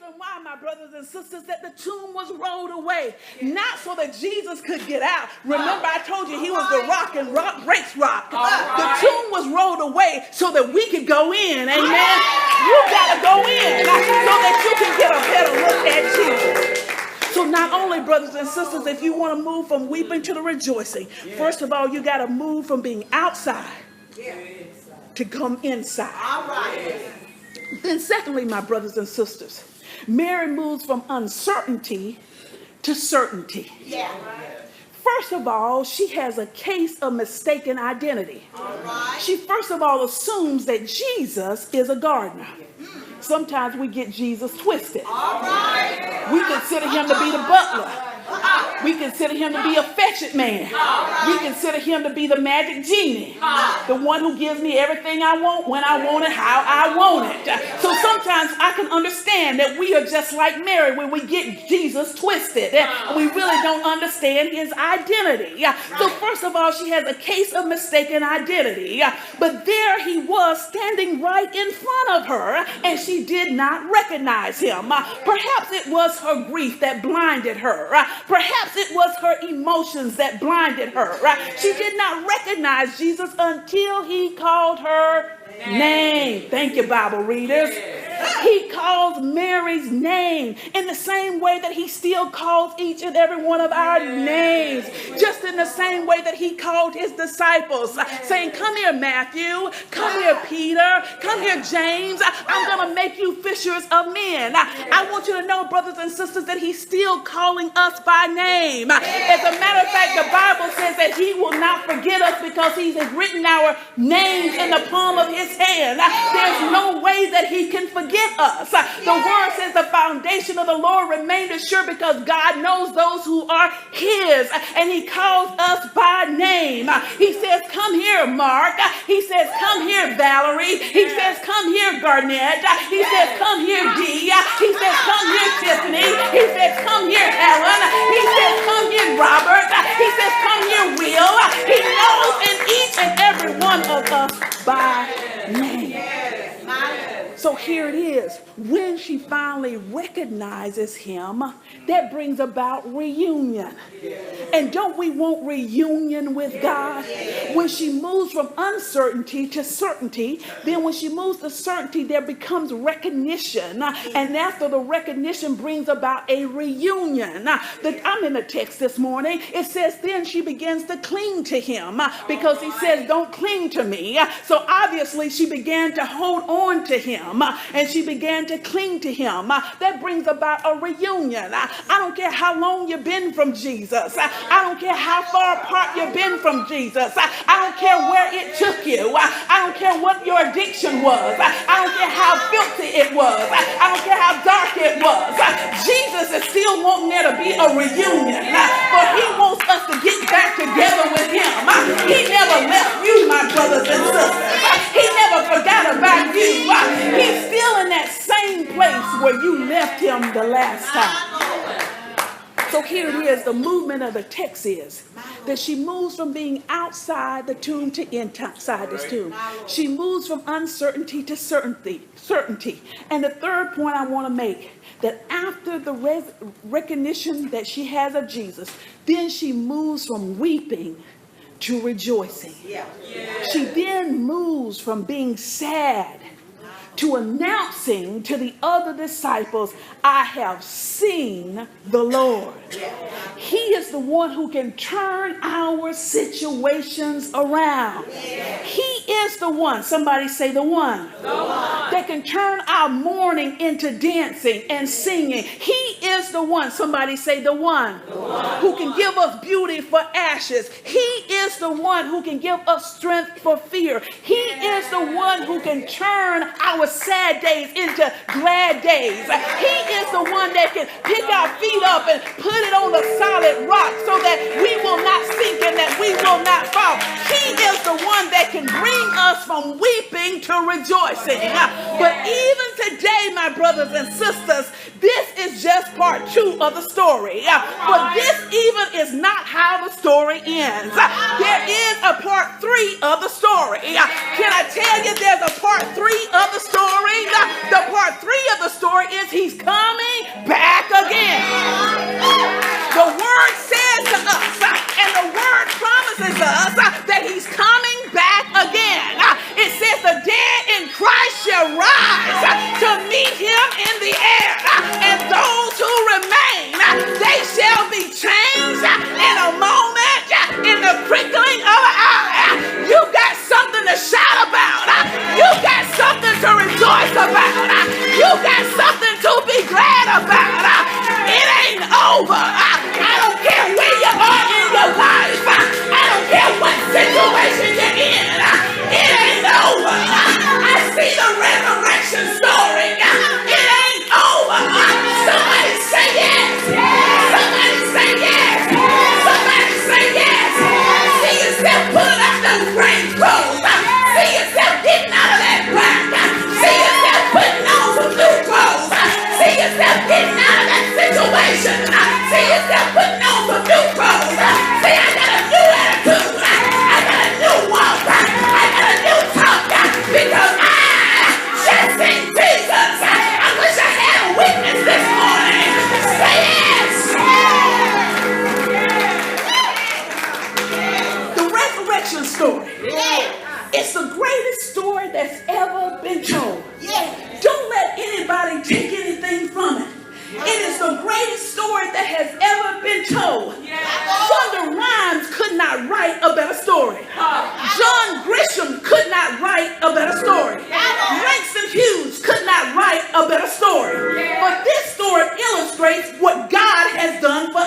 reason why, my brothers and sisters, that the tomb was rolled away. Not so that Jesus could get out. Remember, I told you he was the rock and rock breaks rock. The tomb was rolled away so that we could go in. Amen. You got to go in so that you can get a better look at Jesus. So not only, brothers and sisters, if you want to move from weeping to the rejoicing, first of all, you got to move from being outside to come inside. All right. Then secondly, my brothers and sisters, Mary moves from uncertainty to certainty. Yeah. First of all, she has a case of mistaken identity. All right. She first of all assumes that Jesus is a gardener. Sometimes we get Jesus twisted. All right. We consider him to be the butler. We consider him to be a fetch-it man. We consider him to be the magic genie. The one who gives me everything I want, when I want it, how I want it. So sometimes I can understand that we are just like Mary when we get Jesus twisted. And we really don't understand his identity. So first of all, she has a case of mistaken identity. But there he was standing right in front of her, and she did not recognize him. Perhaps it was her grief that blinded her. Perhaps it was her emotions that blinded her. She did not recognize Jesus until he called her name. Thank you, Bible readers. He calls Mary's name in the same way that he still calls each and every one of our names. Just in the same way that he called his disciples, saying, come here, Matthew. Come here, Peter. Come here, James. I'm going to make you fishers of men. I want you to know, brothers and sisters, that he's still calling us by name. As a matter of fact, the Bible says that he will not forget us because he has written our names in the palm of his hand. There's no way that he can forget us. The word says the foundation of the Lord remained sure because God knows those who are his, and he calls us by name. He says, come here, Mark. He says, come here, Valerie. He says, come here, Garnett. He says, come here, Dee. He says, come here, Tiffany. He says, come here, Helen. He says, come here, Robert. He says, come here, Will. He knows in each and every one of us by name. So here it is. When she finally recognizes him, that brings about reunion. And don't we want reunion with God? When she moves from uncertainty to certainty, then when she moves to certainty, there becomes recognition. And after the recognition brings about a reunion. I'm in the text this morning. It says, then she begins to cling to him because he says, don't cling to me. So obviously she began to hold on to him. And she began to cling to him. That brings about a reunion. I don't care how long you've been from Jesus. I don't care how far apart you've been from Jesus. I don't care where it took you. I don't care what your addiction was. I don't care how filthy it was. I don't care how dark it was. Jesus is still wanting there to be a reunion. But he wants us to get back together with him. He never left you, my brothers and sisters. He never forgot about you. He's still in that same place where you left him the last time. So here it is. The movement of the text is that she moves from being outside the tomb to inside this tomb. She moves from uncertainty to certainty. And the third point I want to make, that after the recognition that she has of Jesus, then she moves from weeping to rejoicing. She then moves from being sad to announcing to the other disciples, I have seen the Lord. He is the one who can turn our situations around. He is the one, somebody say the one, that can turn our mourning into dancing and singing. He is the one, somebody say the one, who can give us beauty for ashes. He is the one who can give us strength for fear. He is the one who can turn our sad days into glad days. He is the one that can pick our feet up and put it on the solid rock so that we will not sink and that we will not fall. He is the one that can bring us from weeping to rejoicing. But even today, my brothers and sisters, this is just part 2 of the story. But this even is not how the story ends. There is a part 3 of the story. Can I tell you there's a part 3 of the story? The part 3 of the story is is he's coming back again. The word says to us, and the word promises us that he's coming back again. It says the dead in Christ shall rise to meet him in the air, and those who remain, they shall be changed in a moment, in the crinkling of an eye. You got something to shout about. You got something to rejoice about. You got something to be glad about. It ain't over. I don't care where you are in your life. I don't care what situation you're in. It ain't over. I see the resurrection story. It ain't over. Somebody say yes. Somebody say yes. Somebody say yes. See yourself pulling up those grave clothes. See yourself getting out of that black. See yourself putting on some new clothes. See yourself getting out of that situation. See yourself putting on some new clothes. See, I got a new attitude. I got a new walk. I got a new talk. Because I just seen Jesus. I wish I had a witness this morning. Say yes. The resurrection story. It's the greatest story that's ever been told. Don't let anybody take anything from it. It is the greatest story that has ever been told. Shonda Rhimes could not write a better story. John Grisham could not write a better story. Langston Hughes could not write a better story. But this story illustrates what God has done for